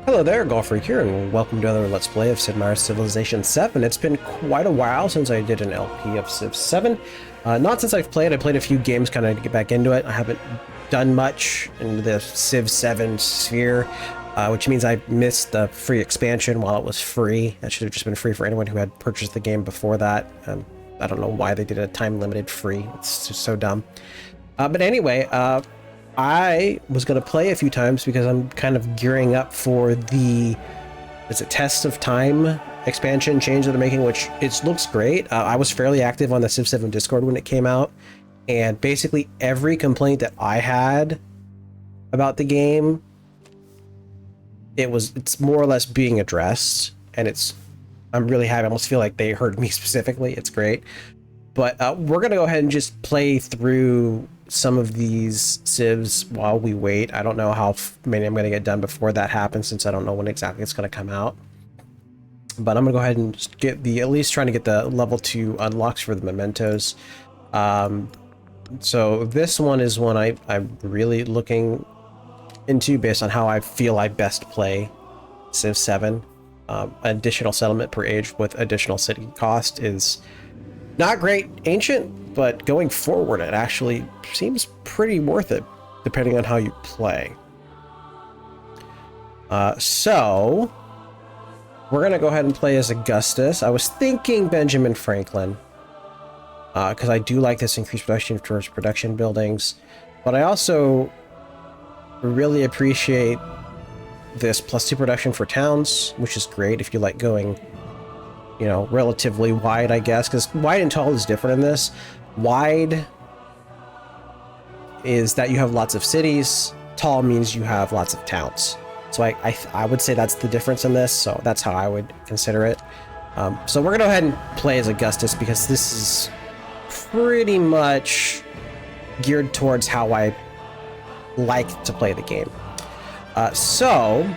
Hello there, Golf Freak here, and welcome to another Let's Play of Sid Meier's Civilization 7. It's been quite a while since I did an LP of Civ 7. Not since I've played. I played a few games kind of to get back into it. I haven't done much in the Civ 7 sphere, which means I missed the free expansion while it was free. That should have just been free for anyone who had purchased the game before that. I don't know why they did a time-limited free. It's just so dumb. But anyway, I was going to play a few times because I'm kind of gearing up for the Test of Time expansion change that they're making, which it looks great. I was fairly active on the Civ 7 Discord when it came out, and basically every complaint that I had about the game, it's more or less being addressed, and I'm really happy. I almost feel like they heard me specifically. It's great. But we're going to go ahead and just play through some of these civs while we wait. I don't know how many I'm going to get done before that happens, since I don't know when exactly it's going to come out. But I'm going to go ahead and just get at least trying to get the level 2 unlocks for the mementos. So this one is one I'm really looking into based on how I feel I best play Civ 7. Additional settlement per age with additional city cost is not great ancient, but going forward it actually seems pretty worth it depending on how you play. So we're gonna go ahead and play as Augustus. I was thinking Benjamin Franklin because I do like this increased production towards production buildings, but I also really appreciate this +2 production for towns, which is great if you like going, you know, relatively wide, I guess, because wide and tall is different in this. Wide is that you have lots of cities. Tall means you have lots of towns. So I would say that's the difference in this. So that's how I would consider it. So we're gonna go ahead and play as Augustus because this is pretty much geared towards how I like to play the game. So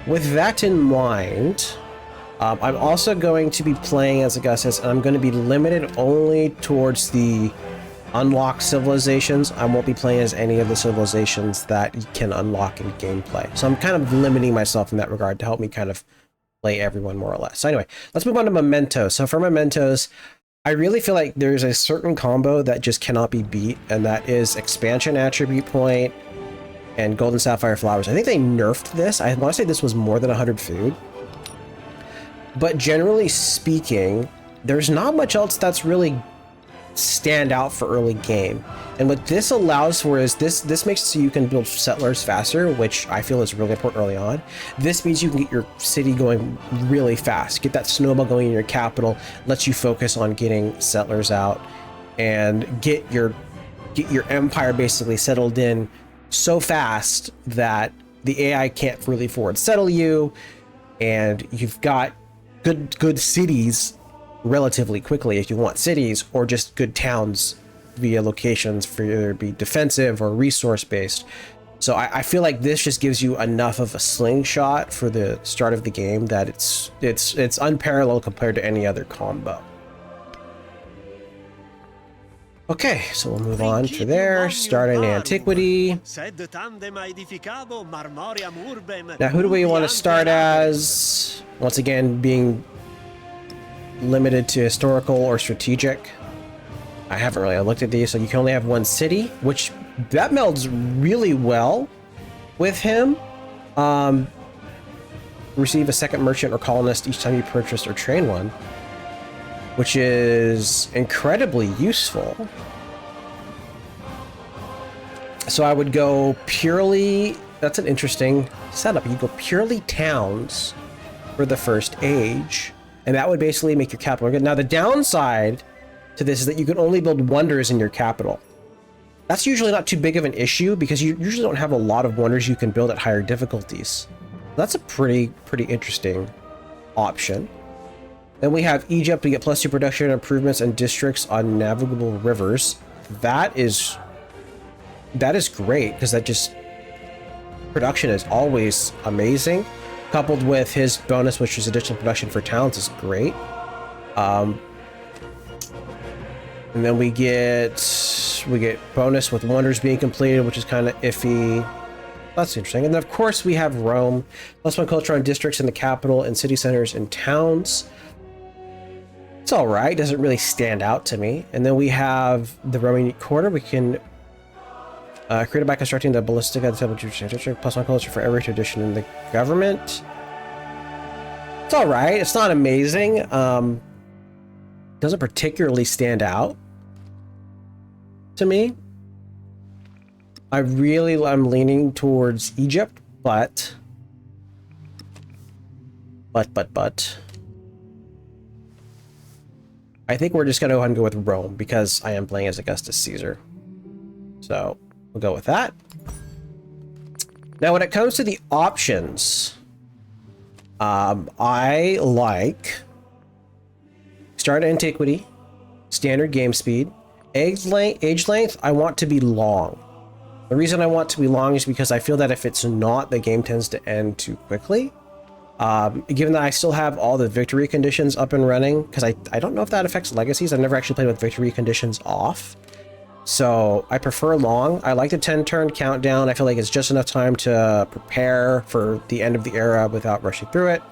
with that in mind, I'm also going to be playing as Augustus, and I'm going to be limited only towards the unlocked civilizations. I won't be playing as any of the civilizations that you can unlock in gameplay. So I'm kind of limiting myself in that regard to help me kind of play everyone more or less. So anyway, let's move on to mementos. So for mementos, I really feel like there's a certain combo that just cannot be beat, and that is expansion attribute point and golden sapphire flowers. I think they nerfed this. I want to say this was more than 100 food. But generally speaking, there's not much else that's really stand out for early game. And what this allows for is this makes it so you can build settlers faster, which I feel is really important early on. This means you can get your city going really fast, get that snowball going in your capital, lets you focus on getting settlers out and get your empire basically settled in so fast that the AI can't really forward settle you, and you've got good cities relatively quickly if you want cities, or just good towns via locations for either be defensive or resource based. So I feel like this just gives you enough of a slingshot for the start of the game that it's unparalleled compared to any other combo. Okay, so we'll move on to there, start in antiquity. Now, who do we want to start as? Once again, being limited to historical or strategic. I haven't really looked at these, so you can only have one city, which that melds really well with him. Receive a second merchant or colonist each time you purchase or train one, which is incredibly useful. So I would go purely, that's an interesting setup. You go purely towns for the first age, and that would basically make your capital good. Now the downside to this is that you can only build wonders in your capital. That's usually not too big of an issue because you usually don't have a lot of wonders you can build at higher difficulties. That's a pretty interesting option. Then we have Egypt. We get +2 production improvements and districts on navigable rivers. That is great because that just production is always amazing. Coupled with his bonus, which is additional production for towns, is great. And then we get bonus with wonders being completed, which is kind of iffy. That's interesting. And then, of course, we have Rome. +1 culture on districts in the capital and city centers and towns. It's all right. Doesn't really stand out to me. And then we have the Roman quarter. We can create it by constructing the ballistic at the temple district. +1 culture for every tradition in the government. It's all right. It's not amazing. Doesn't particularly stand out to me. I'm leaning towards Egypt, but I think we're just gonna go ahead and go with Rome because I am playing as Augustus Caesar. So we'll go with that. Now, when it comes to the options, I like start at antiquity, standard game speed, age length. I want to be long. The reason I want to be long is because I feel that if it's not, the game tends to end too quickly. Given that I still have all the victory conditions up and running, because I don't know if that affects legacies. I've never actually played with victory conditions off. So I prefer long. I like the 10-turn countdown. I feel like it's just enough time to prepare for the end of the era without rushing through it.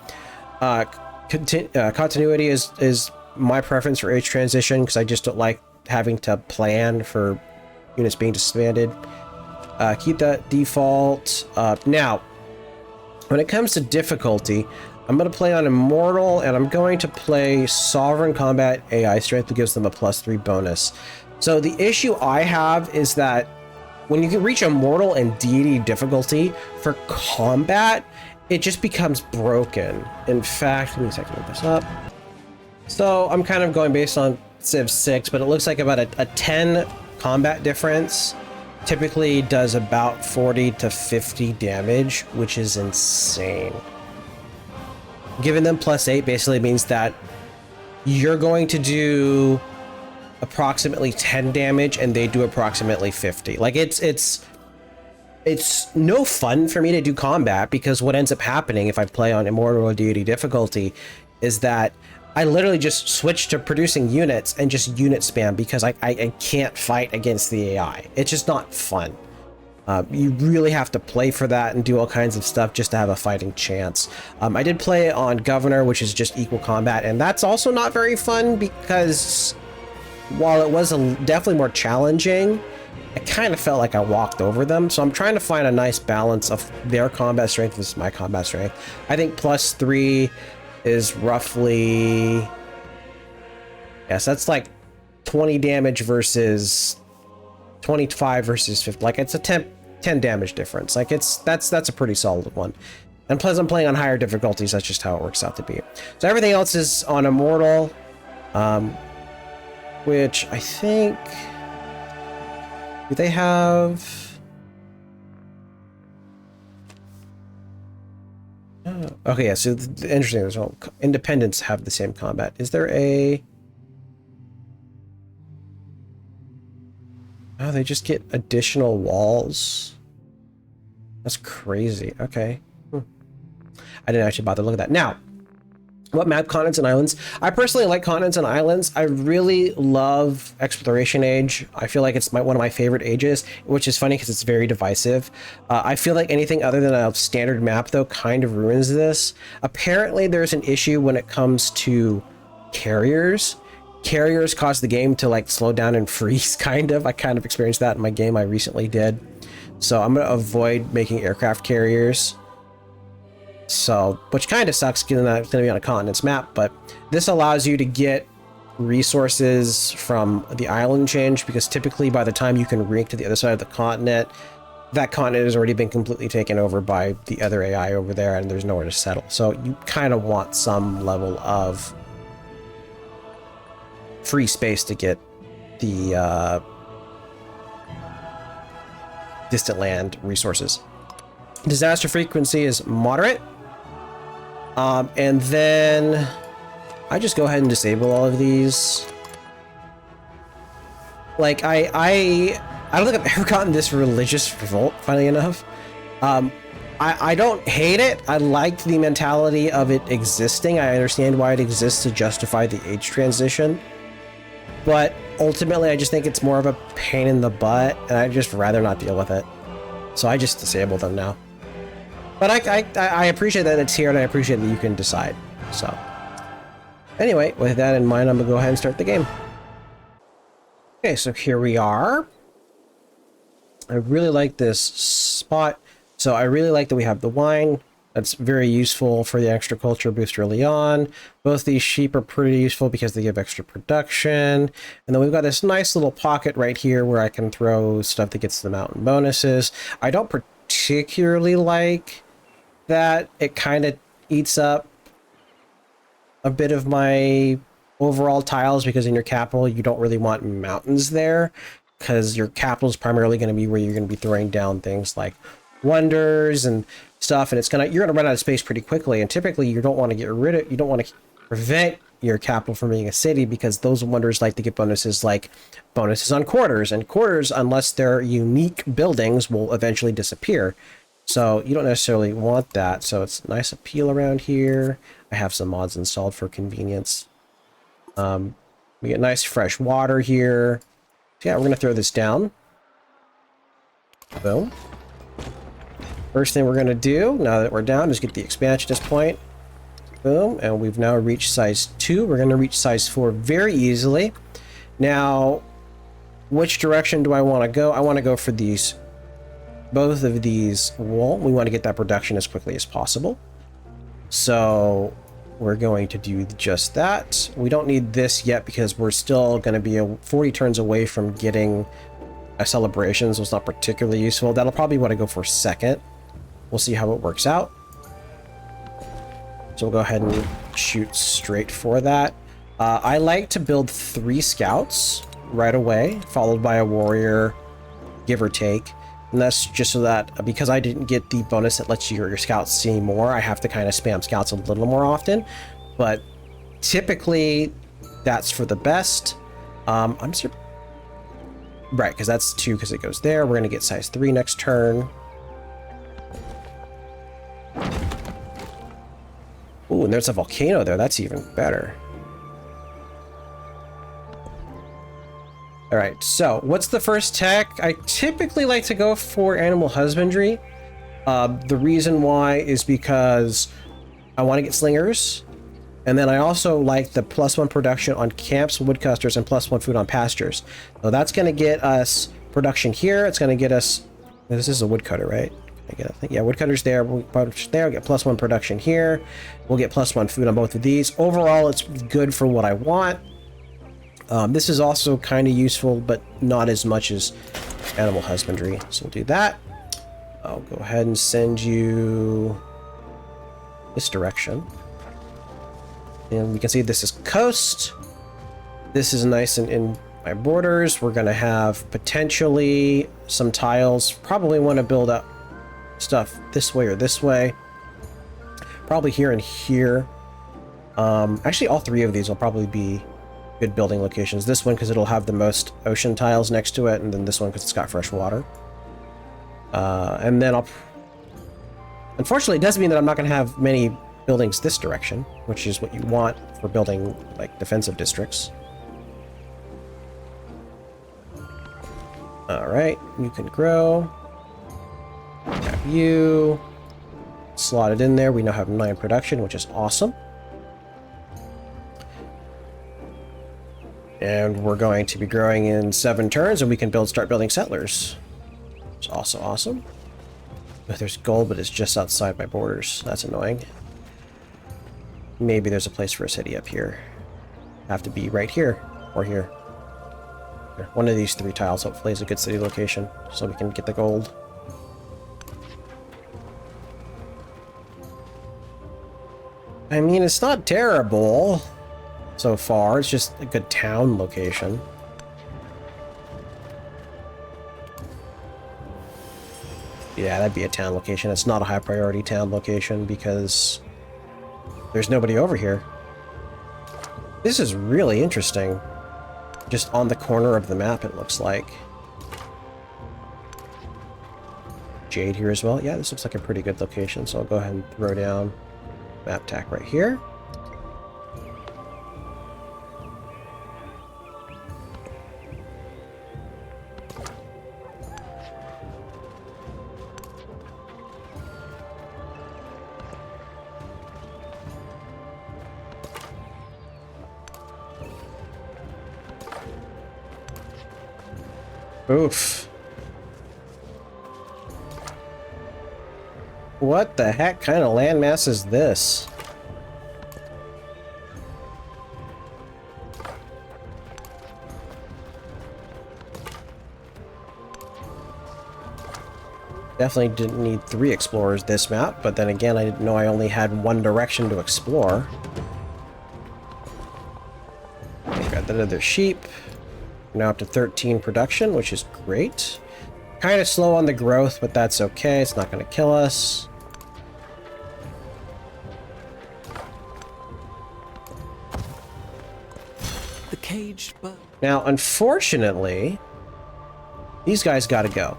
Continuity is my preference for age transition because I just don't like having to plan for units being disbanded. Keep that default. Now, when it comes to difficulty, I'm going to play on Immortal, and I'm going to play Sovereign Combat AI Strength that gives them a +3 bonus. So the issue I have is that when you can reach Immortal and Deity difficulty for combat, it just becomes broken. In fact, let me look this up. So I'm kind of going based on Civ 6, but it looks like about a 10 combat difference typically does about 40 to 50 damage, which is insane. Giving them +8 basically means that you're going to do approximately 10 damage and they do approximately 50. Like it's no fun for me to do combat because what ends up happening if I play on Immortal or Deity difficulty is that I literally just switch to producing units and just unit spam because I can't fight against the AI. It's just not fun. You really have to play for that and do all kinds of stuff just to have a fighting chance. I did play on Governor, which is just equal combat, and that's also not very fun because while it was definitely more challenging, I kind of felt like I walked over them. So I'm trying to find a nice balance of their combat strength versus my combat strength. I think +3 is roughly, yes, that's like 20 damage versus 25 versus 50. Like it's a 10 damage difference. Like that's a pretty solid one. And plus I'm playing on higher difficulties. That's just how it works out to be. So everything else is on Immortal, which I think, do they have? Oh, okay, yeah, so interesting. There's all independents have the same combat. Is there a? Oh, they just get additional walls. That's crazy. Okay. I didn't actually bother looking at that. Now, what map continents and islands? I personally like continents and islands. I really love Exploration Age. I feel like it's one of my favorite ages, which is funny because it's very divisive. I feel like anything other than a standard map, though, kind of ruins this. Apparently, there's an issue when it comes to carriers. Carriers cause the game to like slow down and freeze, kind of. I kind of experienced that in my game I recently did. So I'm going to avoid making aircraft carriers. So, which kind of sucks given that it's going to be on a continent's map, but this allows you to get resources from the island change because typically by the time you can rink to the other side of the continent, that continent has already been completely taken over by the other AI over there and there's nowhere to settle. So you kind of want some level of free space to get the distant land resources. Disaster frequency is moderate. And then I just go ahead and disable all of these. Like I don't think I've ever gotten this religious revolt, funny enough. I don't hate it. I liked the mentality of it existing. I understand why it exists to justify the age transition. But ultimately I just think it's more of a pain in the butt and I'd just rather not deal with it. So I just disable them now. But I appreciate that it's here, and I appreciate that you can decide. So anyway, with that in mind, I'm gonna go ahead and start the game. Okay, so here we are. I really like this spot. So I really like that we have the wine. That's very useful for the extra culture boost early on. Both these sheep are pretty useful because they give extra production. And then we've got this nice little pocket right here where I can throw stuff that gets the mountain bonuses. I don't particularly like that it kind of eats up a bit of my overall tiles, because in your capital you don't really want mountains there, because your capital is primarily going to be where you're going to be throwing down things like wonders and stuff, and you're gonna run out of space pretty quickly. And typically you don't want to prevent your capital from being a city, because those wonders like to get bonuses, like bonuses on quarters, and quarters, unless they're unique buildings, will eventually disappear. So you don't necessarily want that. So it's nice appeal around here. I have some mods installed for convenience. We get nice fresh water here. So yeah, we're gonna throw this down. Boom. First thing we're gonna do now that we're down is get the expansionist point. Boom, and we've now reached size 2. We're gonna reach size 4 very easily. Now, which direction do I want to go? I want to go for both of these wool. We want to get that production as quickly as possible. So we're going to do just that. We don't need this yet because we're still going to be 40 turns away from getting a celebration, so it's not particularly useful. That'll probably want to go for second. We'll see how it works out. So we'll go ahead and shoot straight for that. I like to build 3 scouts right away, followed by a warrior, give or take. And that's just so that, because I didn't get the bonus that lets your scouts see more, I have to kind of spam scouts a little more often. But typically, that's for the best. Right, because that's 2 because it goes there. We're going to get size 3 next turn. Ooh, and there's a volcano there. That's even better. All right, so what's the first tech? I typically like to go for animal husbandry. The reason why is because I want to get slingers. And then I also like the +1 production on camps, woodcusters, and +1 food on pastures. So that's going to get us production here. It's going to get us... This is a woodcutter, right? I think, yeah, woodcutters there. We'll get +1 production here. We'll get +1 food on both of these. Overall, it's good for what I want. This is also kind of useful, but not as much as animal husbandry. So we'll do that. I'll go ahead and send you this direction. And we can see this is coast. This is nice and in my borders. We're going to have potentially some tiles. Probably want to build up stuff this way or this way. Probably here and here. Actually, all 3 of these will probably be good building locations. This one because it'll have the most ocean tiles next to it, and then this one because it's got fresh water. And then unfortunately, it does mean that I'm not going to have many buildings this direction, which is what you want for building like defensive districts. All right, you can grow. Have you slotted in there. We now have 9 production, which is awesome. And we're going to be growing in 7 turns, and we can start building settlers. It's also awesome. But there's gold, but it's just outside my borders. That's annoying. Maybe there's a place for a city up here. Have to be right here or here. One of these 3 tiles hopefully is a good city location, so we can get the gold. I mean, it's not terrible so far. It's just a good town location. Yeah, that'd be a town location. It's not a high priority town location because there's nobody over here. This is really interesting. Just on the corner of the map, it looks like. Jade here as well. Yeah, this looks like a pretty good location, so I'll go ahead and throw down map tack right here. Oof. What the heck kind of landmass is this? Definitely didn't need 3 explorers this map, but then again, I didn't know I only had one direction to explore. Okay, got another sheep. Now up to 13 production, which is great. Kind of slow on the growth, but that's okay. It's not going to kill us. The caged bird. Now, unfortunately, these guys got to go.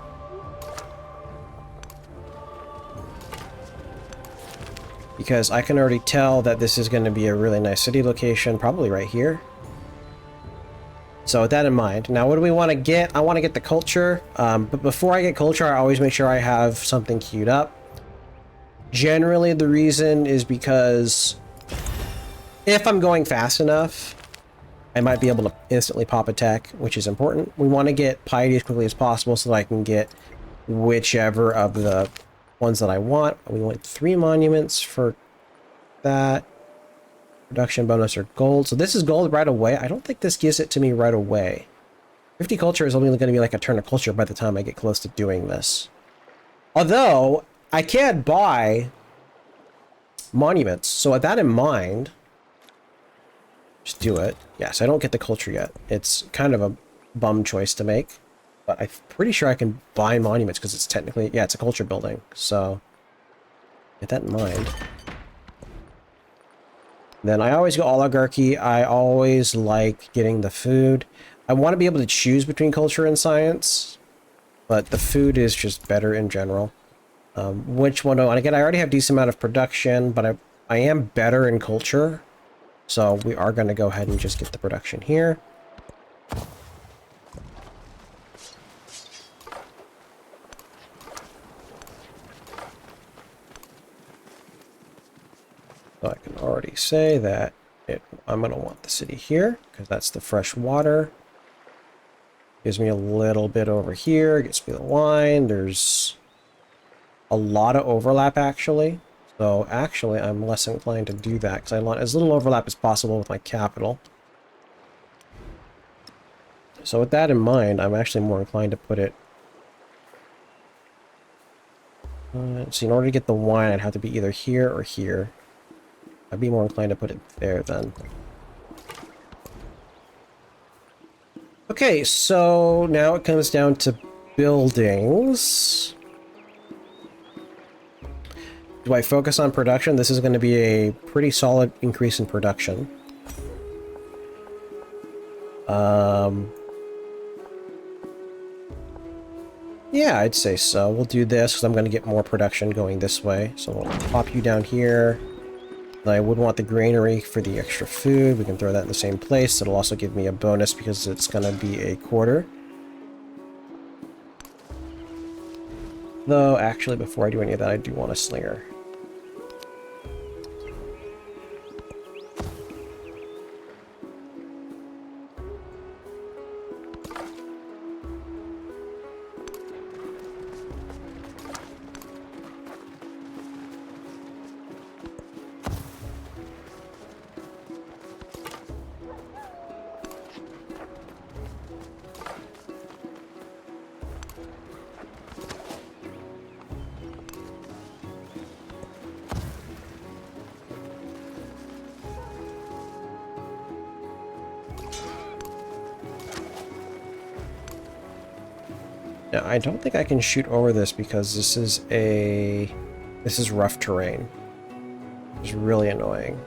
Because I can already tell that this is going to be a really nice city location, probably right here. So with that in mind, now what do we want to get? I want to get the culture, but before I get culture, I always make sure I have something queued up. Generally, the reason is because if I'm going fast enough, I might be able to instantly pop a tech, which is important. We want to get piety as quickly as possible so that I can get whichever of the ones that I want. We want 3 monuments for that. Production bonus or gold. So this is gold right away. I don't think this gives it to me right away. 50 culture is only going to be like a turn of culture by the time I get close to doing this. Although, I can buy monuments. So with that in mind, just do it. Yes, I don't get the culture yet. It's kind of a bum choice to make. But I'm pretty sure I can buy monuments because it's technically, yeah, it's a culture building. So, get that in mind. Then I always go oligarchy. I always like getting the food. I want to be able to choose between culture and science, but the food is just better in general. Which one do I want to get? I already have a decent amount of production, but I am better in culture. So we are going to go ahead and just get the production here. So I can already say that I'm going to want the city here, because that's the fresh water. Gives me a little bit over here, gets me the wine. There's a lot of overlap, actually. So actually, I'm less inclined to do that, because I want as little overlap as possible with my capital. So with that in mind, I'm actually more inclined to put it... so in order to get the wine, I'd have to be either here or here. I'd be more inclined to put it there then. Okay, so now it comes down to buildings. Do I focus on production? This is going to be a pretty solid increase in production. Yeah, I'd say so. We'll do this because I'm going to get more production going this way. So we'll pop you down here. I would want the granary for the extra food. We can throw that in the same place. It'll also give me a bonus because it's going to be a quarter. Though, actually, before I do any of that, I do want a slinger. Now, I don't think I can shoot over this because this is rough terrain. It's really annoying.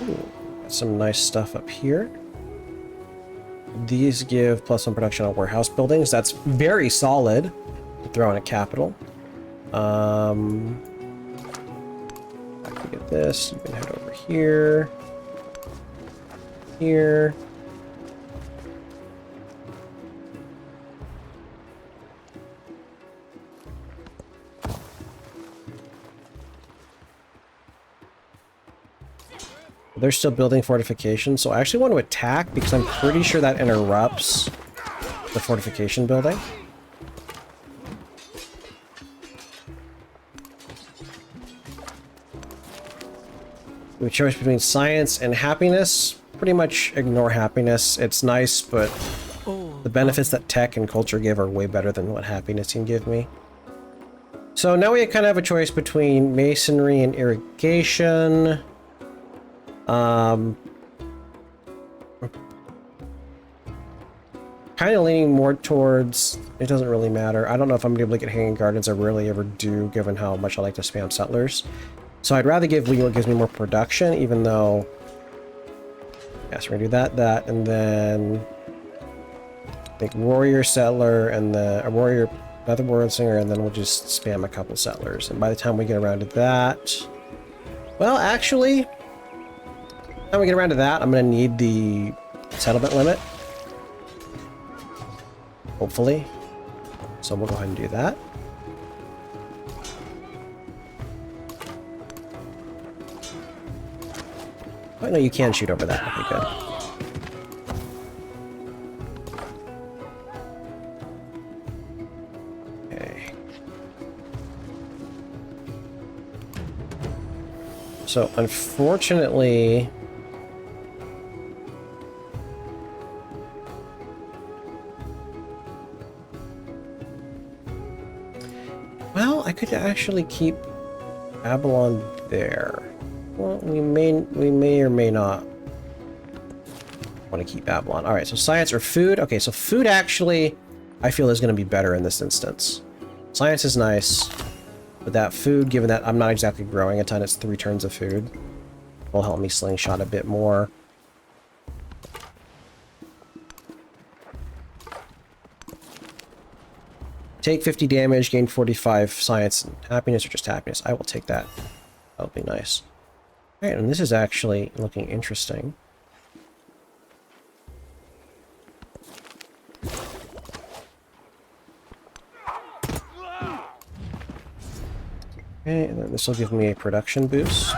Ooh, got some nice stuff up here. These give +1 production on warehouse buildings. That's very solid to throw in a capital. I can get this. You can head over here. Here. They're still building fortifications, so I actually want to attack because I'm pretty sure that interrupts the fortification building. We have a choice between science and happiness. Pretty much ignore happiness. It's nice, but the benefits that tech and culture give are way better than what happiness can give me. So now we kind of have a choice between masonry and irrigation. Kind of leaning more towards, it doesn't really matter. I don't know if I'm going to be able to get hanging gardens. I rarely ever do, given how much I like to spam settlers. So I'd rather give what gives me more production, even though... Yeah, so we're going to do that, and then... I think warrior, settler, and the... warrior, another warrior singer, and then we'll just spam a couple settlers. And by the time we get around to that... Well, actually... By the time we get around to that, I'm going to need the settlement limit. Hopefully. So we'll go ahead and do that. Oh, no, you can shoot over that. Okay, good. Okay. So, unfortunately... Well, I could actually keep Babylon there. Well, we may or may not want to keep Babylon. All right, so science or food. Okay, so food actually, I feel is going to be better in this instance. Science is nice, but that food, given that I'm not exactly growing a ton, it's 3 turns of food, will help me slingshot a bit more. Take 50 damage, gain 45 science and happiness, or just happiness. I will take that. That'll be nice. Alright, and this is actually looking interesting. Okay, and then this will give me a production boost.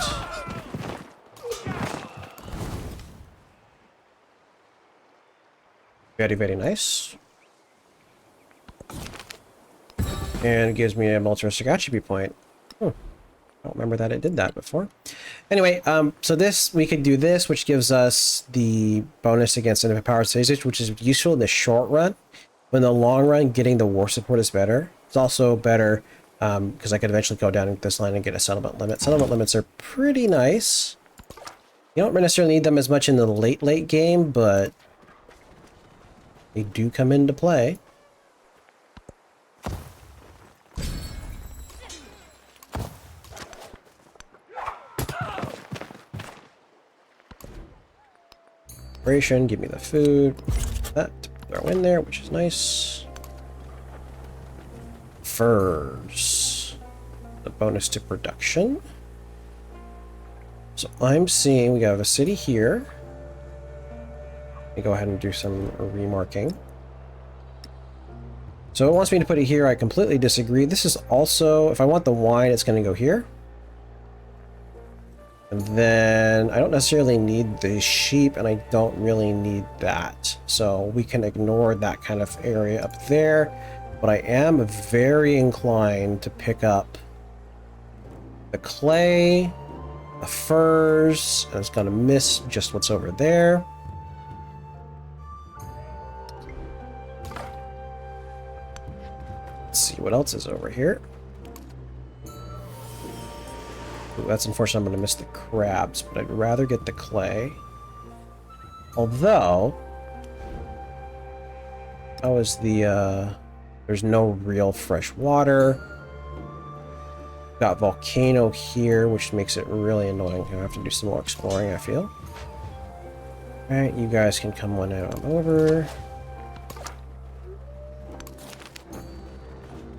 Very, very nice. And it gives me a militaristic attribute point. I don't remember that it did that before. Anyway, so this, we could do this, which gives us the bonus against independent power stages, which is useful in the short run. But in the long run, getting the war support is better. It's also better because I could eventually go down this line and get a settlement limit. Settlement limits are pretty nice. You don't necessarily need them as much in the late game, but they do come into play. Give me the food. That throw in there, which is nice. Furs. The bonus to production. So I'm seeing we have a city here. Let me go ahead and do some remarking. So it wants me to put it here. I completely disagree. This is also, if I want the wine, it's going to go here. And then I don't necessarily need the sheep, and I don't really need that. So we can ignore that kind of area up there. But I am very inclined to pick up the clay, the furs, and it's going to miss just what's over there. Let's see what else is over here. Ooh, that's unfortunate. I'm going to miss the crabs, but I'd rather get the clay. Although, that was the, there's no real fresh water. Got volcano here, which makes it really annoying. I have to do some more exploring, I feel. Alright, you guys can come on over.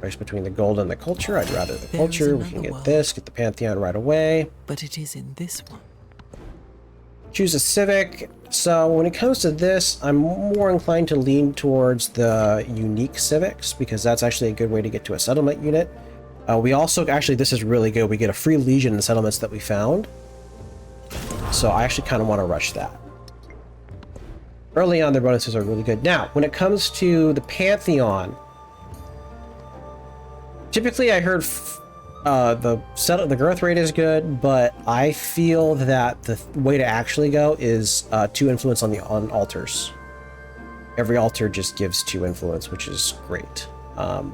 Race between the gold and the culture. I'd rather the culture. We can get this, get the Pantheon right away. But it is in this one. Choose a civic. So when it comes to this, I'm more inclined to lean towards the unique civics, because that's actually a good way to get to a settlement unit. We also, actually, this is really good. We get a free legion in the settlements that we found. So I actually kind of want to rush that. Early on, the bonuses are really good. Now, when it comes to the Pantheon, typically I heard the growth rate is good, but I feel that the way to actually go is 2 influence on altars. Every altar just gives 2 influence, which is great. I don't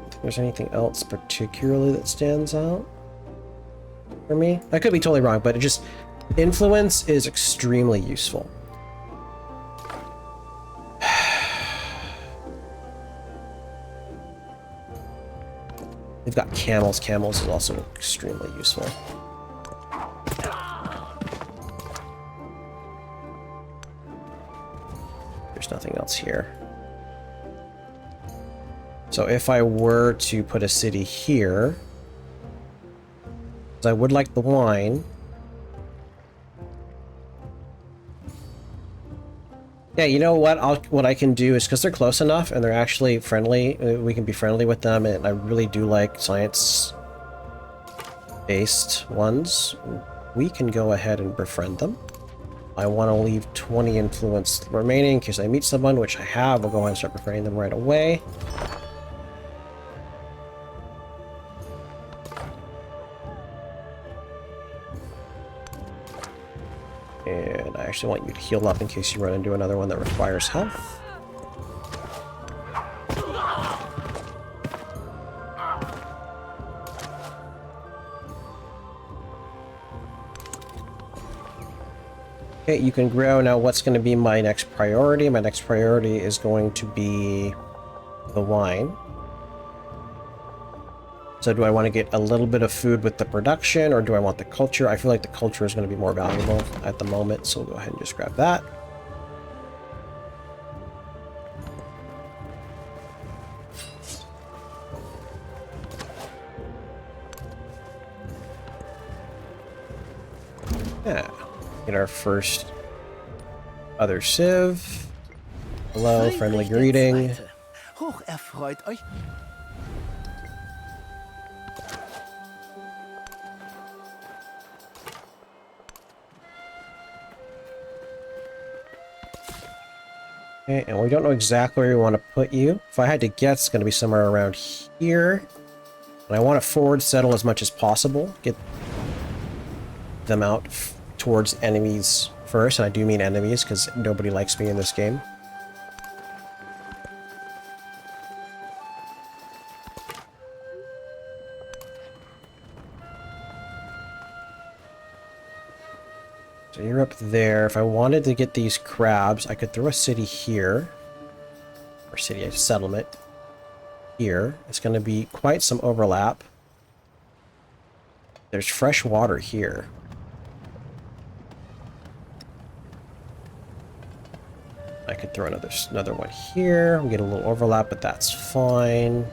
think there's anything else particularly that stands out for me. I could be totally wrong, but it just influence is extremely useful. They've got camels. Camels is also extremely useful. There's nothing else here. So if I were to put a city here, because I would like the wine. Yeah, you know what? What I can do is, because they're close enough and they're actually friendly, we can be friendly with them, and I really do like science-based ones. We can go ahead and befriend them. I want to leave 20 influence remaining in case I meet someone, which I have. We'll go ahead and start befriending them right away. And I actually want you to heal up in case you run into another one that requires health. Okay, you can grow. Now what's going to be my next priority? My next priority is going to be the wine. So do I want to get a little bit of food with the production, or do I want the culture? I feel like the culture is going to be more valuable at the moment, so we'll go ahead and just grab that. Yeah, get our first other civ. Hello, friendly greeting. Hoch erfreut euch. Okay, and we don't know exactly where we want to put you. If I had to guess, it's going to be somewhere around here. And I want to forward settle as much as possible. Get them out towards enemies first. And I do mean enemies, because nobody likes me in this game. So you're up there. If I wanted to get these crabs, I could throw a city here. Or city, a settlement here. It's going to be quite some overlap. There's fresh water here. I could throw another one here. We get a little overlap, but that's fine.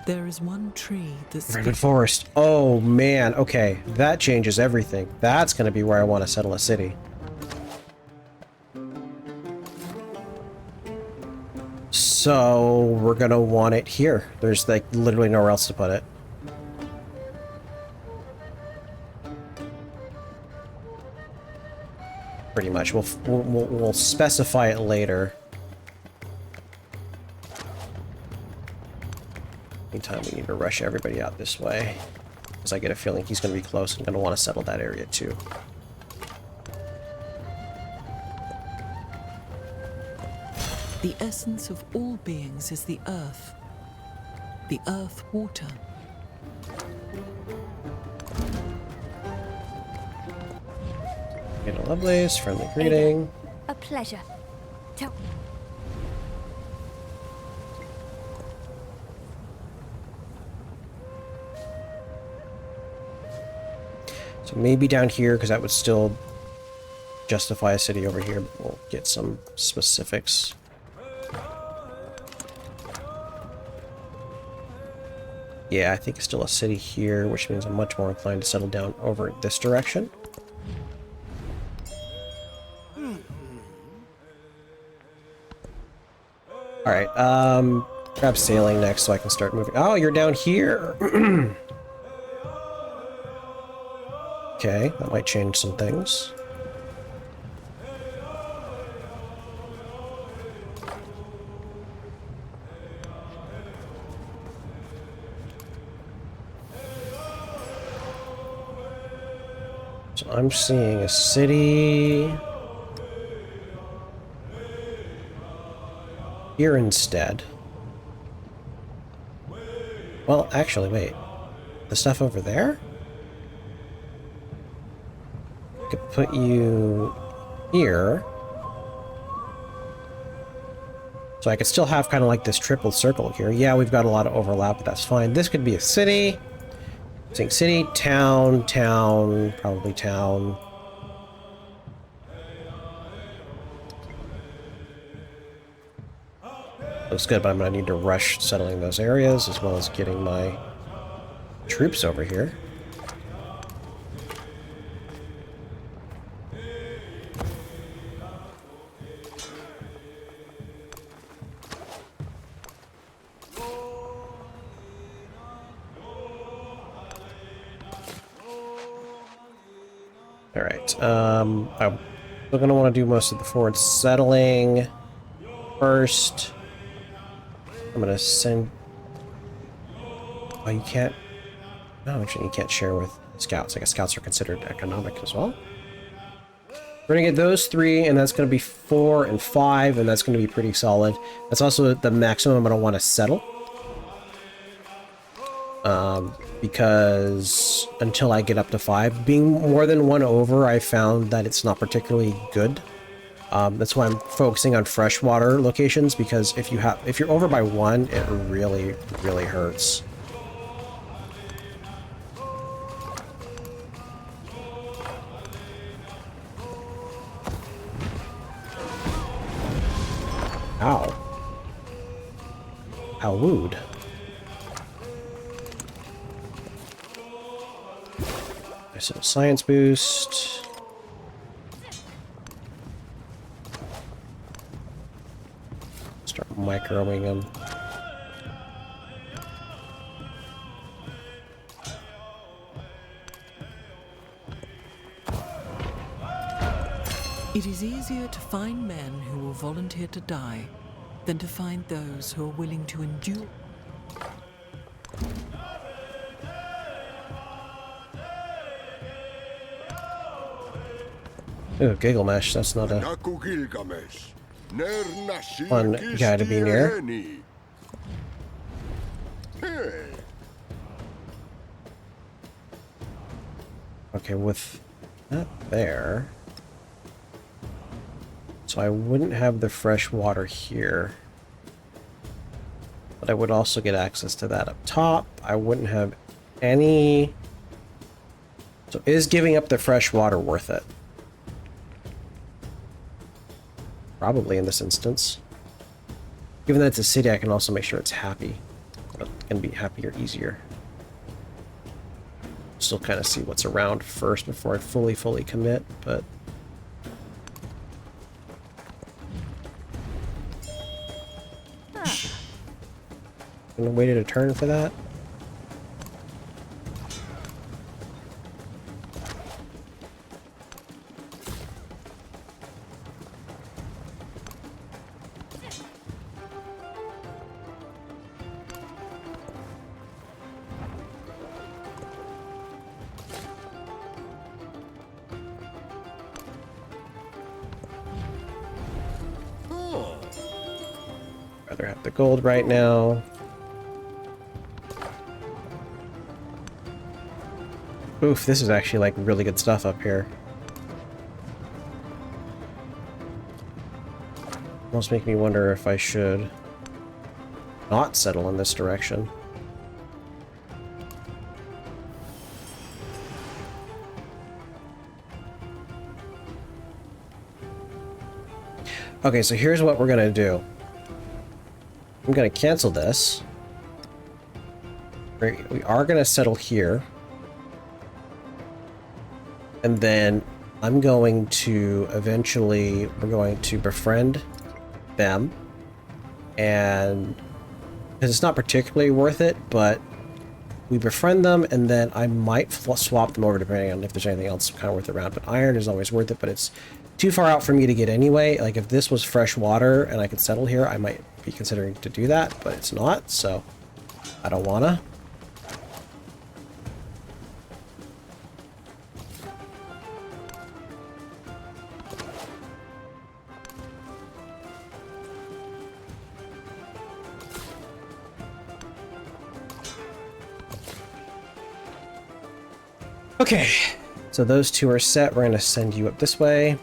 There is one tree that's Redwood Forest. Oh man, okay. That changes everything. That's going to be where I want to settle a city. So we're going to want it here. There's like literally nowhere else to put it. Pretty much. We'll specify it later. Meantime, we need to rush everybody out this way, because I get a feeling he's going to be close and going to want to settle that area too. the essence of all beings is the earth water. Get a Lovelace, friendly greeting. A pleasure. So maybe down here, because that would still justify a city over here, but we'll get some specifics. Yeah, I think it's still a city here, which means I'm much more inclined to settle down over this direction. Alright, Grab sailing next so I can start moving. Oh, you're down here. Okay, that might change some things. So I'm seeing a city here instead. Well, actually, wait. The stuff over there? I could put you here. So I could still have kind of like this triple circle here. Yeah, we've got a lot of overlap, but that's fine. This could be a city. Saying city, town, town, probably town. Looks good, but I'm going to need to rush settling those areas as well as getting my troops over here. Alright, I'm still going to want to do most of the forward settling first. I'm going to send... Oh, you can't... No, actually, you can't share with scouts. I guess scouts are considered economic as well. We're going to get those 3, and that's going to be 4 and 5, and that's going to be pretty solid. That's also the maximum I'm going to want to settle. Because until I get up to 5, being more than 1 over, I found that it's not particularly good. That's why I'm focusing on freshwater locations, because if you're over by 1, it really, really hurts. Ow. Ow, wooed. Nice little science boost. Start microing them. It is easier to find men who will volunteer to die than to find those who are willing to endure. Ooh, Gilgamesh, that's not a fun guy to be near. Okay, with that there... So I wouldn't have the fresh water here. But I would also get access to that up top. I wouldn't have any... So is giving up the fresh water worth it? Probably in this instance. Given that it's a city, I can also make sure it's happy. It's going to be happier easier. Still kind of see what's around first before I fully commit, but... Gonna waited a turn for that. Rather have the gold right now. Oof, this is actually like really good stuff up here. Almost make me wonder if I should not settle in this direction. Okay, so here's what we're gonna do. I'm gonna cancel this. We are gonna settle here. And then I'm going to eventually, we're going to befriend them. And because it's not particularly worth it, but we befriend them, and then I might swap them over depending on if there's anything else kind of worth it around. But iron is always worth it, but it's too far out for me to get anyway. Like, if this was fresh water and I could settle here, I might be considering to do that, but it's not, so I don't wanna. Okay, so those two are set. We're going to send you up this way.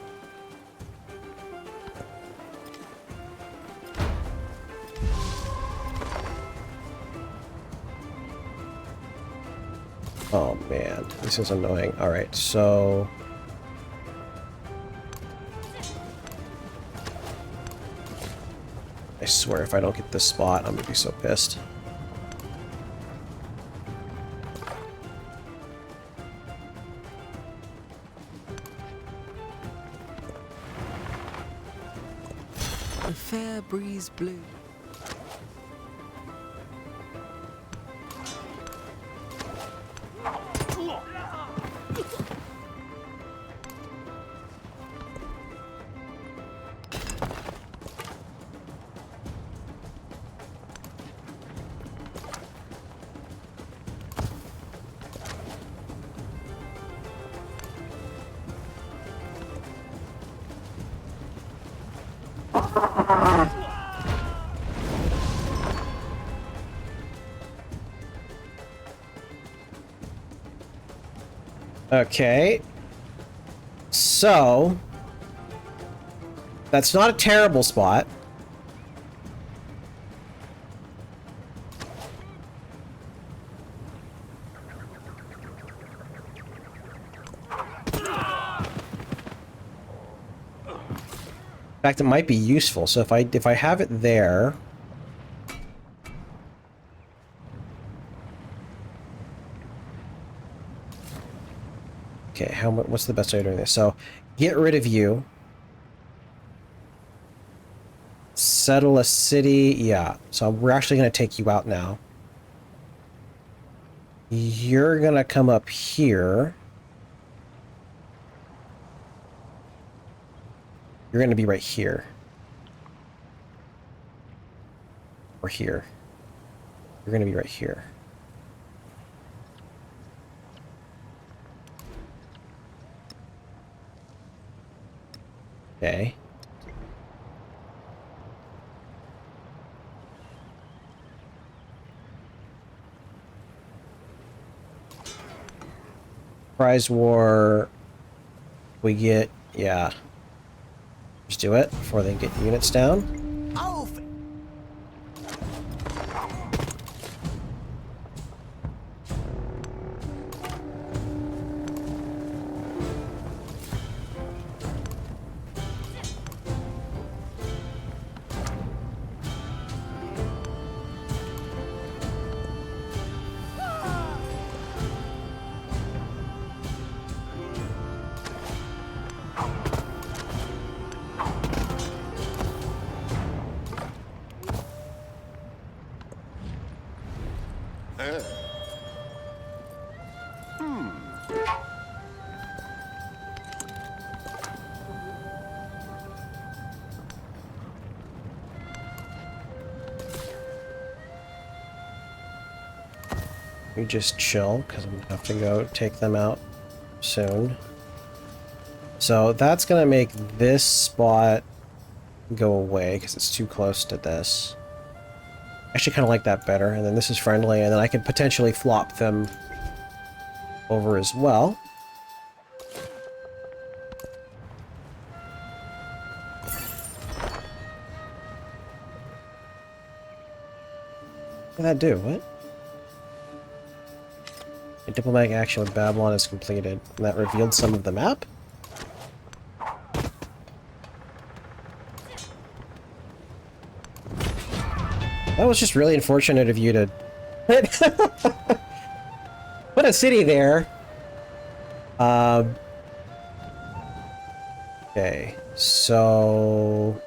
Oh man, this is annoying. Alright, so... I swear if I don't get this spot, I'm going to be so pissed. The fair breeze blew. Okay. So... that's not a terrible spot. In fact, it might be useful. So if I have it there... Okay, what's the best way of doing this? So, get rid of you. Settle a city. Yeah, so we're actually going to take you out now. You're going to come up here. You're going to be right here. Or here. You're going to be right here. Okay. Prize war. We get, yeah. Just do it before they get units down. We just chill, because I'm going to have to go take them out soon. So that's going to make this spot go away, because it's too close to this. I actually kind of like that better, and then this is friendly, and then I could potentially flop them over as well. What did that do? What? A diplomatic action with Babylon is completed. And that revealed some of the map? That was just really unfortunate of you to put a city there. Okay, so...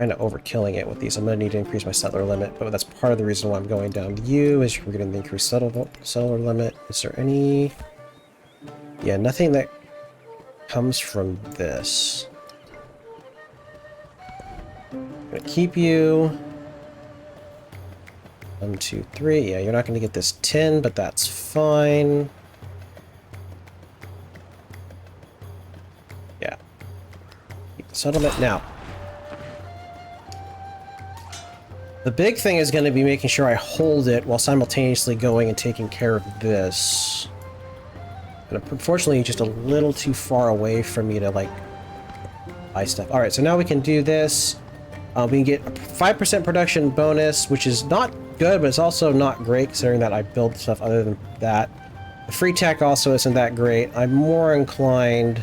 kind of overkilling it with these. I'm going to need to increase my settler limit, but that's part of the reason why I'm going down to you, is we're getting the increased settler limit. Is there any... Yeah, nothing that comes from this. I'm going to keep you. 1, 2, 3. Yeah, you're not going to get this 10, but that's fine. Yeah. Keep the settlement now. The big thing is going to be making sure I hold it while simultaneously going and taking care of this. And unfortunately, just a little too far away for me to, like, buy stuff. Alright, so now we can do this. We can get a 5% production bonus, which is not good, but it's also not great, considering that I build stuff other than that. The free tech also isn't that great. I'm more inclined...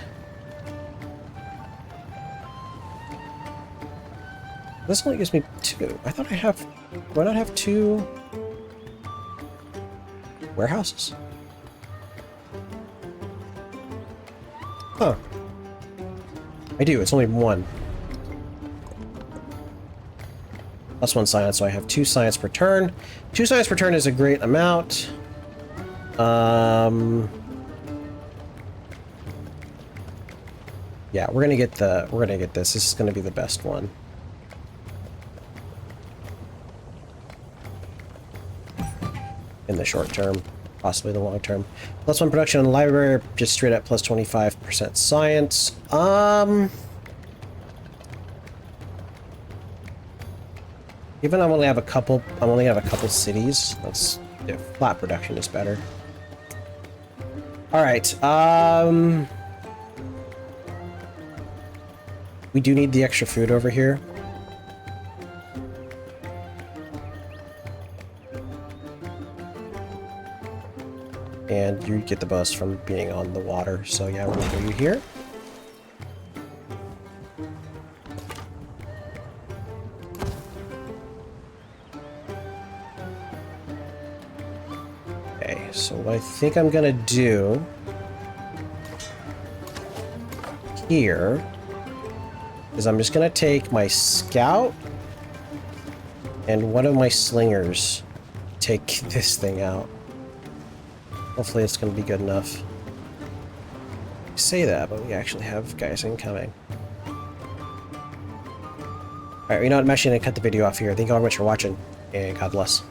This only gives me 2. I thought I have... Do I not have 2 warehouses? Huh. I do. It's only 1. Plus 1 science, so I have 2 science per turn. 2 science per turn is a great amount. Yeah, we're gonna get this. This is gonna be the best one. In the short term, possibly the long term. Plus 1 production in the library, just straight up plus 25% science. Even I only have a couple cities. That's, yeah, flat production is better. All right. We do need the extra food over here. And you get the bus from being on the water. So yeah, we're gonna put you here. Okay, so what I think I'm gonna do here is I'm just gonna take my scout and one of my slingers, take this thing out. Hopefully it's going to be good enough. I say that, but we actually have guys incoming. Alright, you know what? I'm actually going to cut the video off here. Thank you all very much for watching, and God bless.